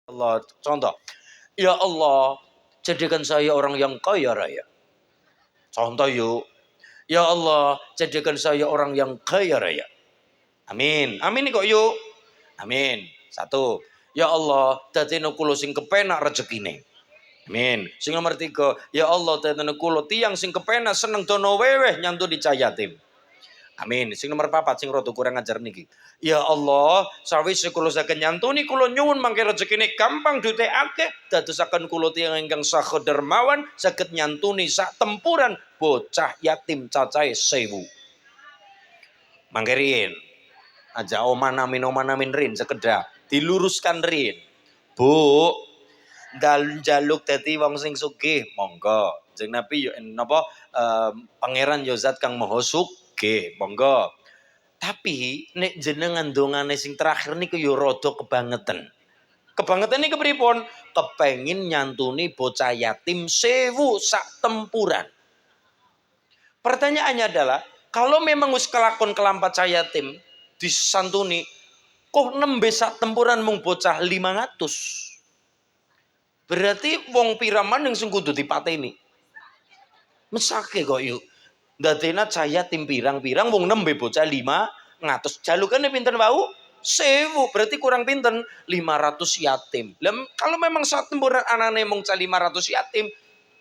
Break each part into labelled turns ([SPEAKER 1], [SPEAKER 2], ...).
[SPEAKER 1] Allah. Contoh, ya Allah, jadikan saya orang yang kaya raya. Contoh yuk, ya Allah, jadikan saya orang yang kaya raya. Amin. Amin kok yuk. Amin. Satu. Ya Allah, dadekno kula sing kepenak rezekine. Amin. Sing nomor tiga, ya Allah, dadekno kula tiyang sing kepenak seneng dono weweh nyantuni cah yatim. Amin. Sing nomor papat sing rada kurang ajar niki. Ya Allah, sawise kula saged nyantuni kula nyuwun mangke rezekine gampang duite akeh dadosaken kula tiyang ingkang saha dermawan saged nyantuni sak tempuran bocah yatim cacahe 1000. Mangke riyin aja omanamin rin sekedap diluruskan rin. Bu, njaluk dadi wong sing sugih, monggo. Jeneng Nabi yo napa pangeran yo zat kang maha sugih, monggo. Tapi nek jenengan dongane sing terakhir niku yo rada kebangetan. Kebangetan niki pripun? Kepengin nyantuni bocah yatim 1000 sak tempuran. Pertanyaannya adalah, kalau memang wis kelakon kelampat cah yatim disantuni, kok nembe sak tempuran mung bocah 500. Berarti wong pira maning sing kudu dipateni? Mesake kok yuk. Dadena cah yatim pirang-pirang wong nembe bocah 500. Jalukane pinten wau? 1000. Berarti kurang pinten? 500 yatim. Kalau memang sak tempuran anane mung cah 500 yatim,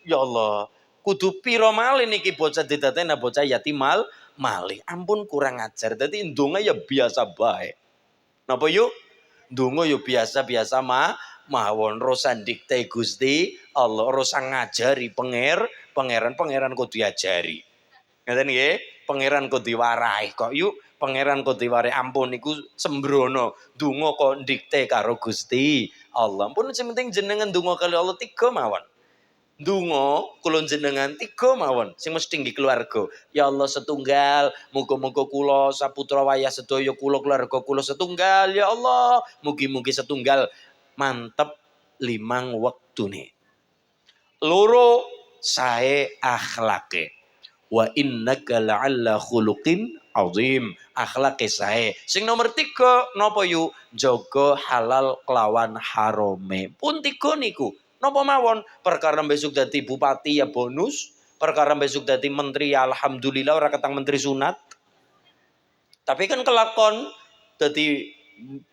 [SPEAKER 1] ya Allah, kudu piro malih niki bocah didadekna bocah yatim malih. Ampun kurang ajar. Dadi ndonga ya biasa bae. Napa yuk? Ndonga ya biasa-biasa mawon rosan dikte Gusti Allah, rosan ngajari pangeran kok diajari. Ngeten nggih, pangeran kok diwarahi kok yuk. Pangeran kok diwarahi ampun niku sembrono. Ndonga kok dikte karo Gusti Allah. Ampun sing penting jenengan ndonga kali Allah 3 mawon. Ndonga kula jenengan 3 mawon sing mesti nggih keluarga. Ya Allah setunggal, muga-muga kula saputra wayah sedaya kula keluarga kula setunggal ya Allah. Mugi-mugi setunggal mantep 5 wektune. Loro sae akhlake. Wa innaka la'alla khuluqin azim. Akhlake sae. Sing nomor 3 napa yu? Jaga halal kelawan harome. Pun 3 niku. Napa mawon? Perkara besok dadi bupati ya bonus, perkara besok dadi menteri ya alhamdulillah ora ketang menteri sunat. Tapi kan kelakon dadi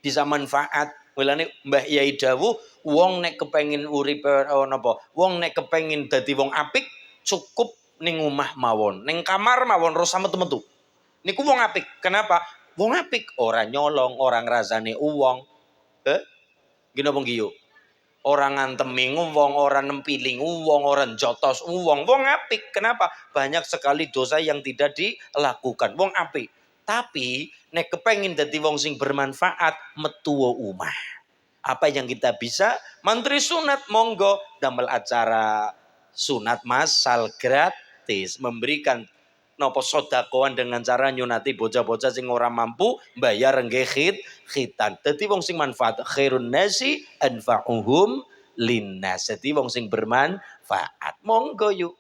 [SPEAKER 1] bisa manfaat. Mulane Mbah Yai dawuh, wong nek kepengin urip napa? Wong nek kepengin dadi wong apik cukup ning omah mawon, ning kamar mawon ora metu-metu. Niku wong apik. Kenapa? Wong apik ora nyolong, ora ngrasani uwong. Gini apa nggih yo? Orang ngantemi wong, orang nempiling wong, orang jotos wong. Wong apik. Kenapa? Banyak sekali dosa yang tidak dilakukan. Wong apik. Tapi nek kepengin dadi wong sing bermanfaat, metu omah. Apa yang kita bisa? Mantri sunat monggo damel acara sunat masal gratis, memberikan nopo sodakoan dengan cara nyunati bocah-bocah sing ora mampu bayar nggih khitan. Dadi wong sing manfaat, khairun nasi anfa'uhum linnas. Dadi wong sing bermanfaat. Monggo yuk.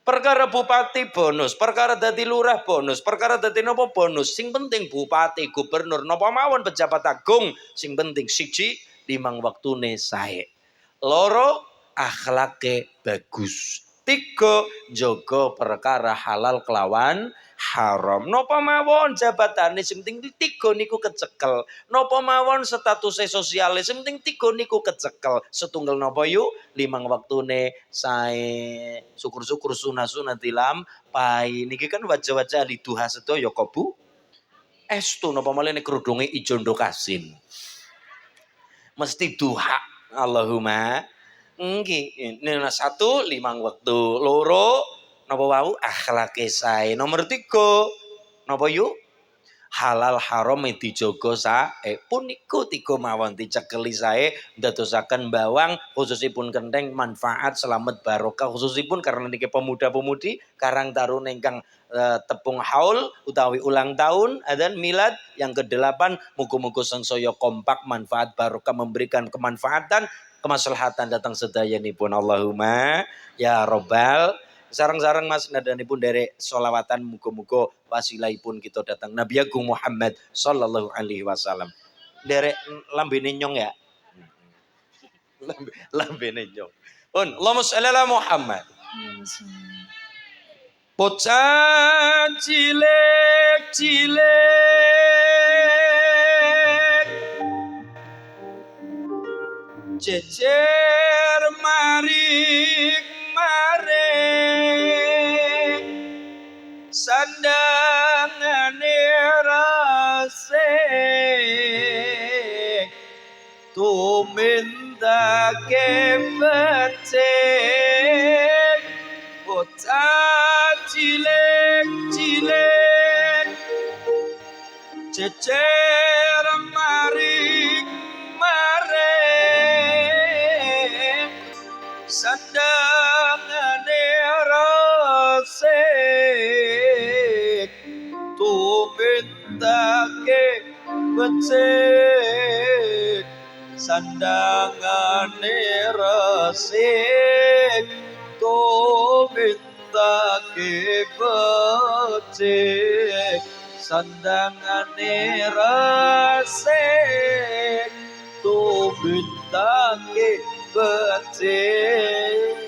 [SPEAKER 1] Perkara bupati bonus, perkara dadi lurah bonus, perkara dadi nopo bonus. Sing penting bupati, gubernur, nopo mawon pejabat agung, sing penting siji 5 waktune sae. Loro akhlake bagus. 3 jaga perkara halal kelawan haram. Napa mawon jabatane sing penting 3 niku kecekel. Napa mawon status sosiale sing penting 3 niku kecekel. Setunggal napa yuk 5 waktune sae. Syukur-syukur sunah-sunah dilampahi. Niki kan wajah-wajah ahli duha sedaya kok Bu. Estu napa malih nek kerudunge ijo ndokasin. Mesti duha. Allahumma nggih. Nah, 1 5 wektu, loro napa wau akhlake sae. Nomor 3 napa yuk? Halal haram dijaga sae. Puniku 3 mawon dicekeli sae ndadosaken bawang khususipun kentheng manfaat selamat barokah khususipun karena niki pemuda-pemudi Karang Taruna ingkang tepung haul utawi ulang tahun dan milad yang ke-8 muga-muga sangsaya kompak manfaat barokah memberikan kemanfaatan kemaslahatan datang sedayanipun Allahumma ya robbal sarang-sarang Mas nadanipun derek sholawatan muga-muga wasilahipun kita datang Nabi Agung Muhammad sallallahu alaihi wasallam. Derek lambene nyong ya. Lambene nyong. Pun, Allahumma sholli ala Muhammad. Bocah cilik-cilik jejer maring sandangane resik tumindake becik bocah cilik-cilik jejer maring sandangane resik tumindake becik sandangane resik tumindake becik sandangane resik tumindake becik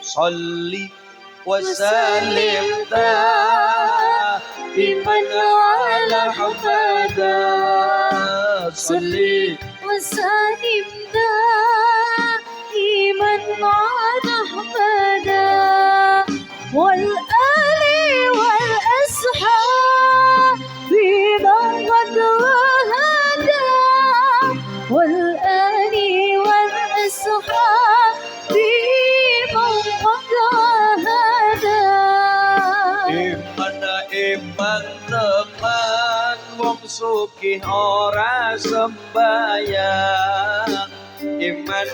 [SPEAKER 1] sholli wa sallim daiman ala Muhammad sholli
[SPEAKER 2] wa sallim daiman ala Muhammad wal ali wal ashabi man qad hada wal ali wal ashabi man qad hada
[SPEAKER 1] iman teman wong sugih ora sembayang iman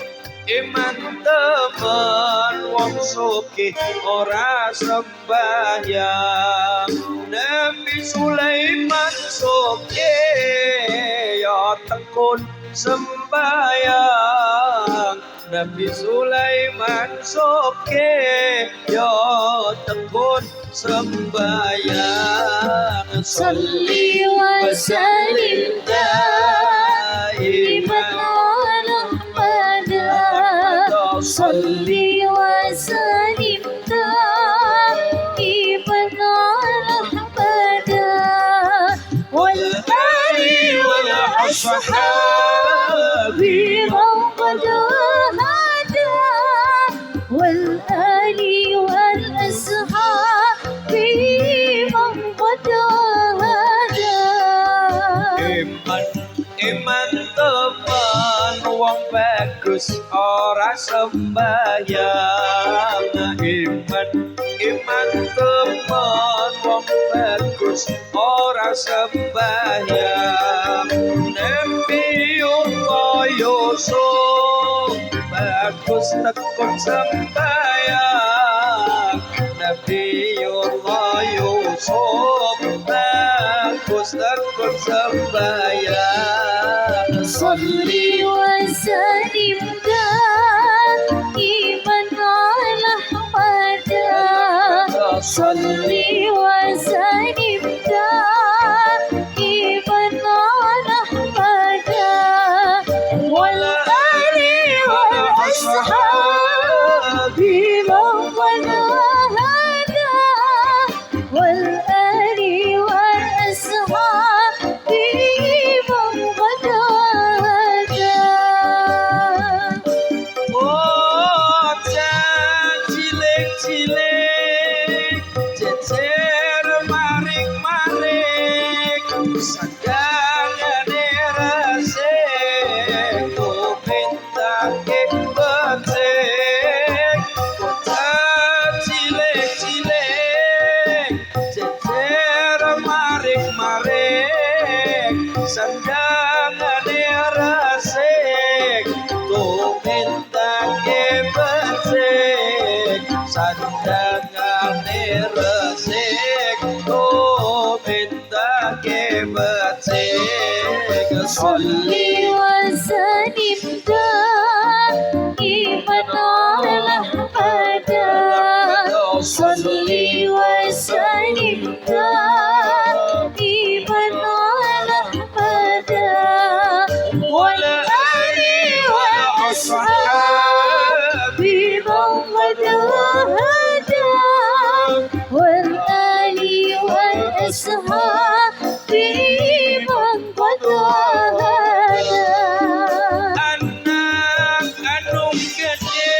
[SPEAKER 1] teman wong sugih ora sembayang Nabi Sulaiman sugih ya tekun sembayang Nabi Sulaiman sugih ya tekun sembayang
[SPEAKER 2] sholli wa sallim daiman ala Muhammad sholli wa sallim daiman ala Muhammad wal ali wal ashabi man qad hada wal ali wal ashabi man qad hada
[SPEAKER 1] iman teman wong bagus ora sembayang iman teman wong bagus ora sembayang Nabiullah Yusuf bagus tekun sembayang Nabiullah Yusuf bagus tekun sembayang
[SPEAKER 2] sholli wa sallim daiman ala Muhammad sholli wa sallim daiman ala Muhammad wal ali wal ashabi man qad hada wal ali wal ashabi man qad hada
[SPEAKER 1] bocah cilik-cilik jejer maring sandangane resik tumindake becik bocah cilik-cilik jejer maring sandangane resik tumindake becik sandangane resik tumindake becik
[SPEAKER 2] sholli wa sallim daiman ala Muhammad sholli wa sallim daiman ala Muhammad wal ali wal ashabi حبيب قد هدى والآل والأصحاب من قد هدى
[SPEAKER 1] anak anu gede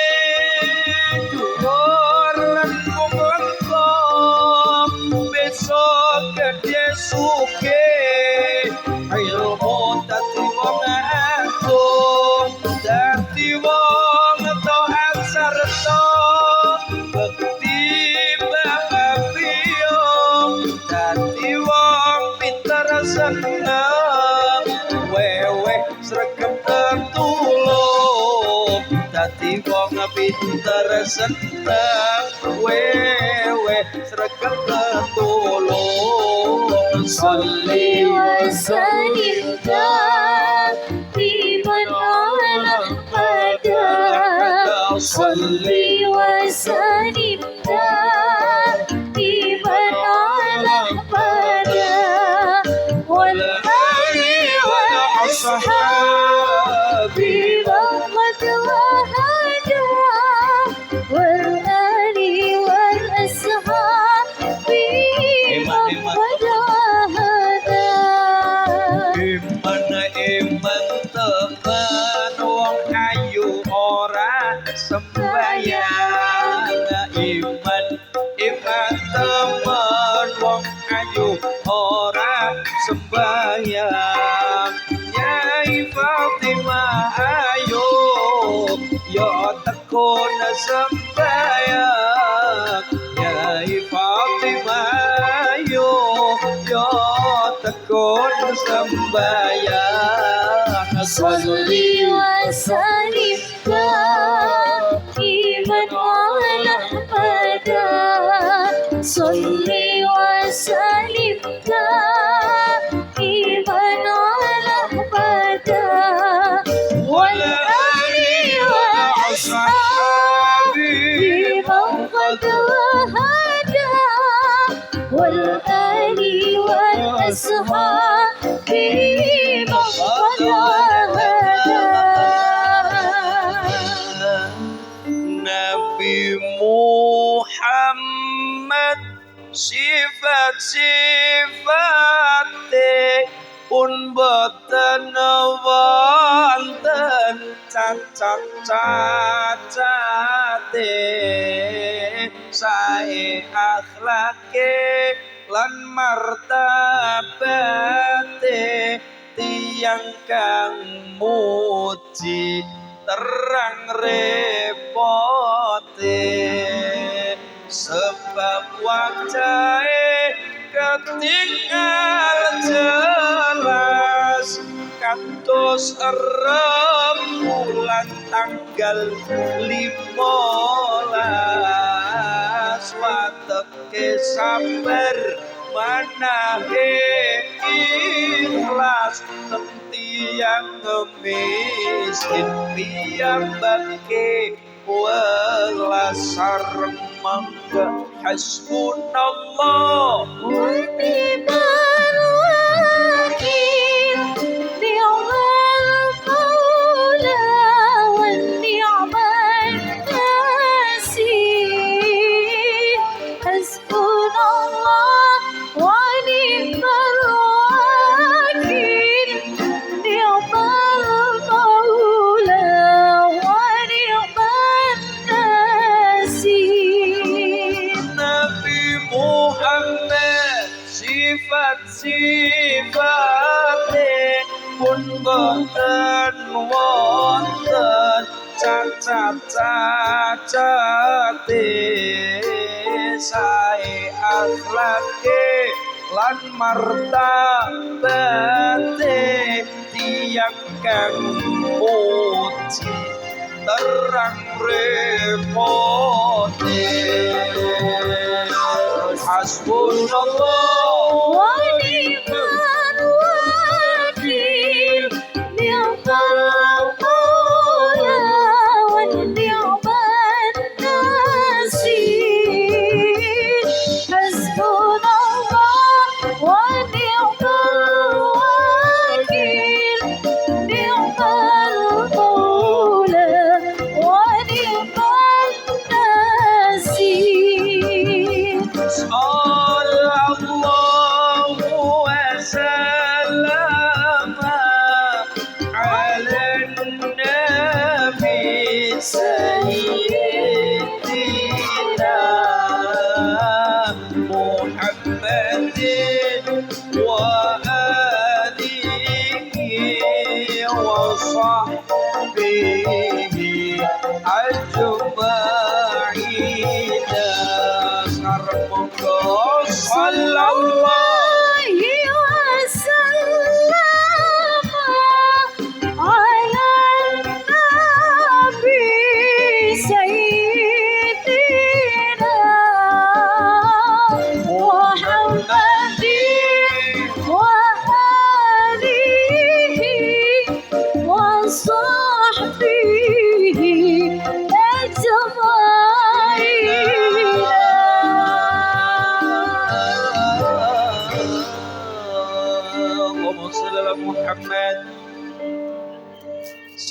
[SPEAKER 1] dhuwur lengkung lengkung besok gede sugih ilmu dadi wong agung dadi wong taat sarta bekti babiyong dadi wong pinter seneng wewe sregep tetulung dadi wong pinter seneng wewe sregep tetulung
[SPEAKER 2] صلي وسلم دائما على أحمد صلي وسلم دائما على أحمد والآل والأصحاب قد وهدى والآل والأصحاب قد وهدى
[SPEAKER 1] iman temen wong ayu ora sembayang iman temen wong ayu ora sembayang Nyai Fatimah ayo yo tekun sembayang Nyai Fatimah ayo yo tekun sembayang
[SPEAKER 2] صلي وسلم دائما على أحمد صلي وسلم دائما على أحمد والآل والأصحاب من قد وهدى والآل والأصحاب من قد وهدى
[SPEAKER 1] Nabi Muhammad sifat-sifate pun boten wonten cacat-cacate sae akhlake lan martabate tiyang kang muji terang repote sebab wajahe ketinggal jelas kados rembulan tanggal 15 wateke sabar manahe ikhlas tiyang miskin piyambake welas sareng mangga hasbunallah
[SPEAKER 2] ونعم الوكيل نعم المولى ونعم النصير حسبنا الله ونعم الوكيل نعم المولى ونعم النصير
[SPEAKER 1] Nabi Muhammad sifat-sifate pun boten wonten cacat-cacate sae akhlake lan martabate tiyang kang muji terang repote hasbunallah
[SPEAKER 2] ونعم الوكيل نعم المولى ونعم النصير حسبنا الله ونعم الوكيل نعم المولى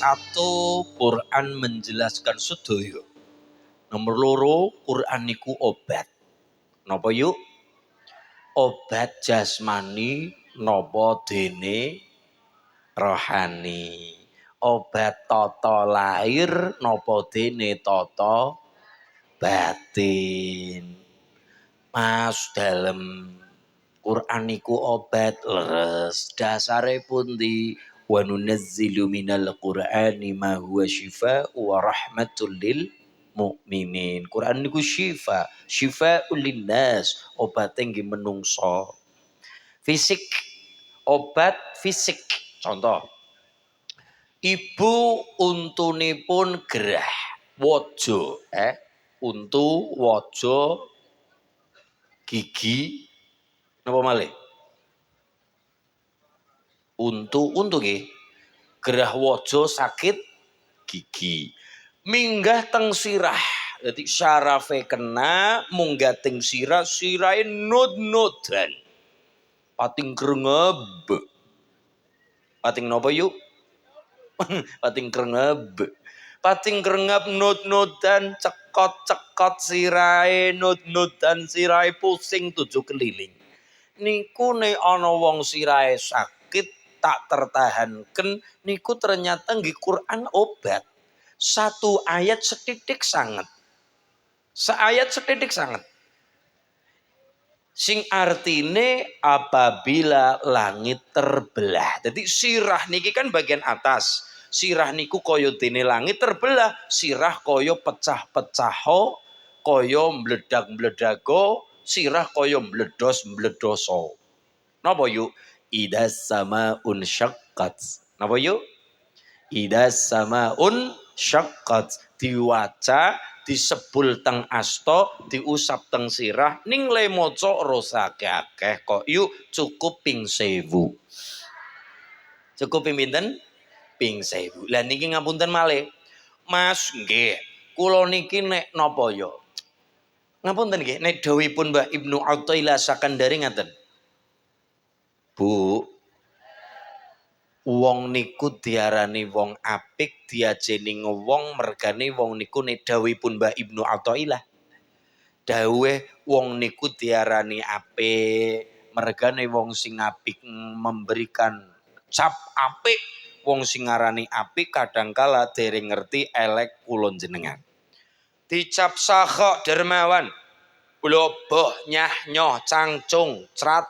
[SPEAKER 1] Satu, Quran menjelaskan sedaya. Nomor loro, Quran niku obat. Napa yuk? Obat jasmani napa dene rohani. Obat tata lahir napa dene tata batin. Mas dalem Quran niku obat leres. Dasare pundi? Wa nunazzilu minal Qur'ani ma huwa syifaa'u wa rahmatul lil mukminin. Quran niku syifa, syifaa'ul linnas, obat nggih menungso. Fisik, obat fisik. Contoh, ibu untunipun gerah, waja, untu, waja, gigi, napa malih? Untu nggih. Gerah waja sakit gigi. Minggah teng sirah. Dadi syarafe kena munggah teng sirah, sirahe nod-nodan. Pating krengeb. Pating napa yuk? Pating krengeb. Pating krengeb nod-nodan, cekot-cekot sirahe, nod-nodan sirahe pusing tujuh keliling. Niku nek ana wong sirahe sakit tak tertahanken niku ternyata nggih Quran obat. Satu ayat setitik sangat. Seayat setitik sangat. Sing artine apabila langit terbelah. Jadi sirah niki kan bagian atas. Sirah niku kaya dene langit terbelah, sirah kaya pecah-pecaho, kaya mbledak-mbledago, sirah kaya mbledos-mbledoso. Napa yuk? Idas samaun syaqqat. Napa yuk? Idas samaun syaqqat. Diwaca, disebul teng asto, diusap teng sirah, ning le maca rosake akeh kok yuk cukup ping 1000. Cukup ping pinten? Ping 1000. Lah niki ngapunten malih. Mas nggih, kula niki nek napa ya? Ngapunten nggih, nek dawuhipun Mbah Ibnu Athaillah Sakandari ngaten. Bu, wong niku diarani wong apik, diajeni wong mergane wong niku nek dawuhipun Mbah Ibnu Athaillah. Dawuhe wong niku diarani apik, mergane wong sing apik memberikan cap apik, wong sing ngarani apik kadangkala dereng ngerti elek kula jenengan. Dicap sakha dermawan, bloboh nyah nyoh cangcung crat.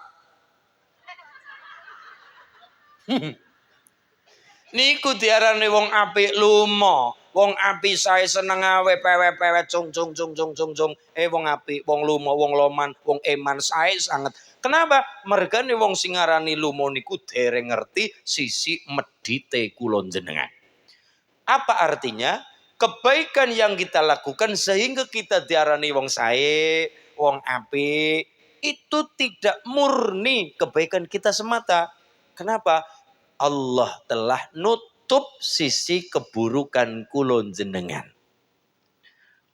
[SPEAKER 1] Niku diarani wong apik lumo, wong apik sae seneng awe pewe-pewe cung. Wong apik, wong lumo, wong loman, wong eman sae sanget. Kenapa? Mergane wong sing ngarani lumo niku dereng ngerti sisi medite kula jenengan. Apa artinya? Kebaikan yang kita lakukan sehingga kita diarani wong sae, wong apik, itu tidak murni kebaikan kita semata. Kenapa? Allah telah nutup sisi keburukan kulon jenengan.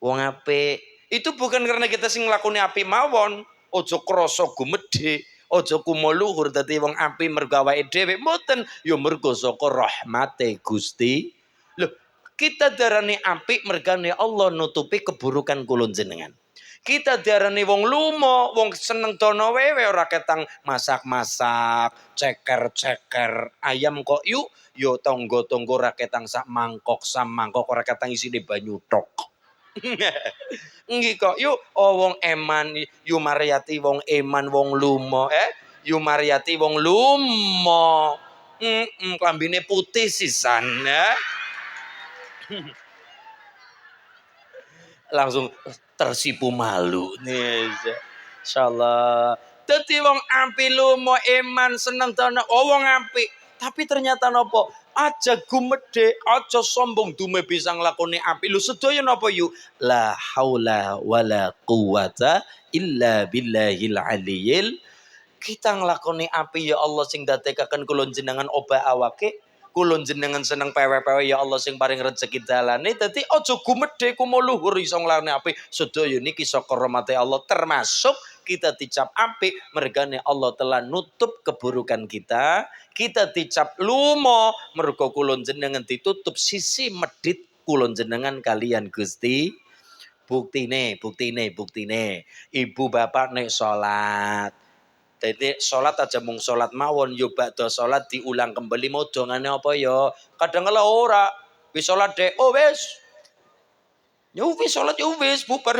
[SPEAKER 1] Wong apik itu bukan karena kita sing nglakoni apik mawon, ojo krasa gumedhe, ojo kumo luhur dadi wong apik mergo awake dhewe, mboten, ya mergo saka rahmate Gusti. Loh, kita darani apik mergane Allah nutupi keburukan kulon jenengan. Kita diarani wong lumo, wong seneng dono wewe ora ketang masak-masak, ceker-ceker ayam kok yuk, yo tonggo-tonggo ora ketang sak mangkok ora ketang isine banyu tok. Nggih kok yuk, oh wong eman, yu Mariati wong eman wong lumo, yu Mariati wong lumo. Klambine putih sisan ya. Langsung tersipu malu nih. Insyaallah. Dadi wong apik lumo eman seneng dono wong apik. Tapi ternyata nopo? Aja gumedhe, aja sombong dume bisa nglakoni apik. Lho sedaya napa yuk? La haula wala quwata illa billahil aliyil. Kita nglakoni apik ya Allah sing dadekaken kula jenengan obah awake. kula jenengan seneng pewe-pewe ya Allah sing paring rezeki dalane dadi aja gumedhe kumo luhur iso nglarne apik sedaya niki saka rahmate Allah termasuk kita dicap apik mergane Allah telah nutup keburukan kita dicap lumo mergo kula jenengan ditutup sisi medit kula jenengan kalian Gusti. Buktine ibu bapak nek salat dadi salat aja mung salat mawon yo bakda salat diulang kembali modongane apa ya kadang kala ora wis salat dek oh wis yo wis salat yo wis bubar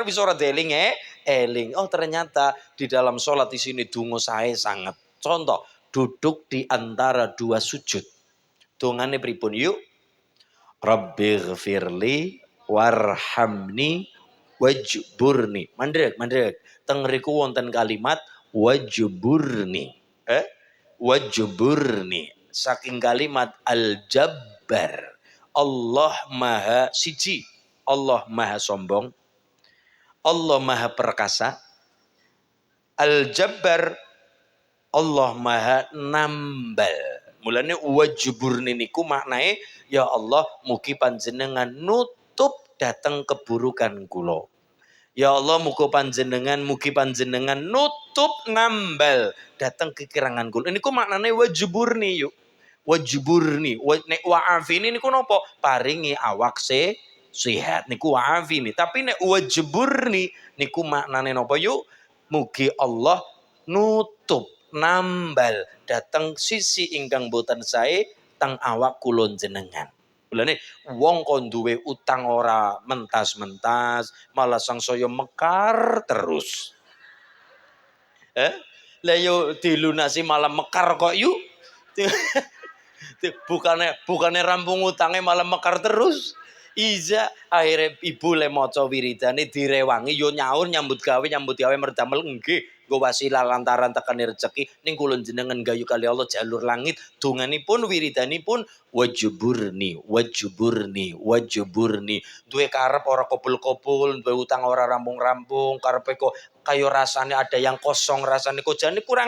[SPEAKER 1] wis ora deling eling oh ternyata di dalam salat di sini donga sae sangat contoh duduk di antara dua sujud dongane pripun yuk Rabbighfirli warhamni wajburni. Mandek. Teng riku wonten kalimat wajburni. Wajburni. Saking kalimat al-jabbar. Allah maha siji. Allah maha sombong. Allah maha perkasa. Al-jabbar. Allah maha nambal. Mulane wajburni niku maknae ya Allah mugi panjenengan nutup datang keburukan kula. Ya Allah mugi panjenengan nutup nambal datang kekirangan kula. Niku maknane wajburni yuk. Wajburni nek wa'afini niku napa? Paringi awak sehat niku wa'afini. Tapi nek wajburni niku maknane napa yuk? Mugi Allah nutup nambal datang sisi ingkang boten sae teng awak kula jenengan. Mulane wong kon duwe utang ora mentas-mentas, malah sangsaya mekar terus. Lah yo dilunasi malah mekar kok yuk. Bukannya rampung utange malah mekar terus. Iza akhirnya ibu le maca wiridane direwangi yo nyaur nyambut gawe merdamel nggih nggo wasilah lantaran tekani rezeki ning kula jenengan gayu kali Allah jalur langit donganipun wiridanipun wajburni duwe karep ora kopul-kopul duwe utang ora rampung-rampung karepe kok kaya rasane ada yang kosong rasane kok jane kurang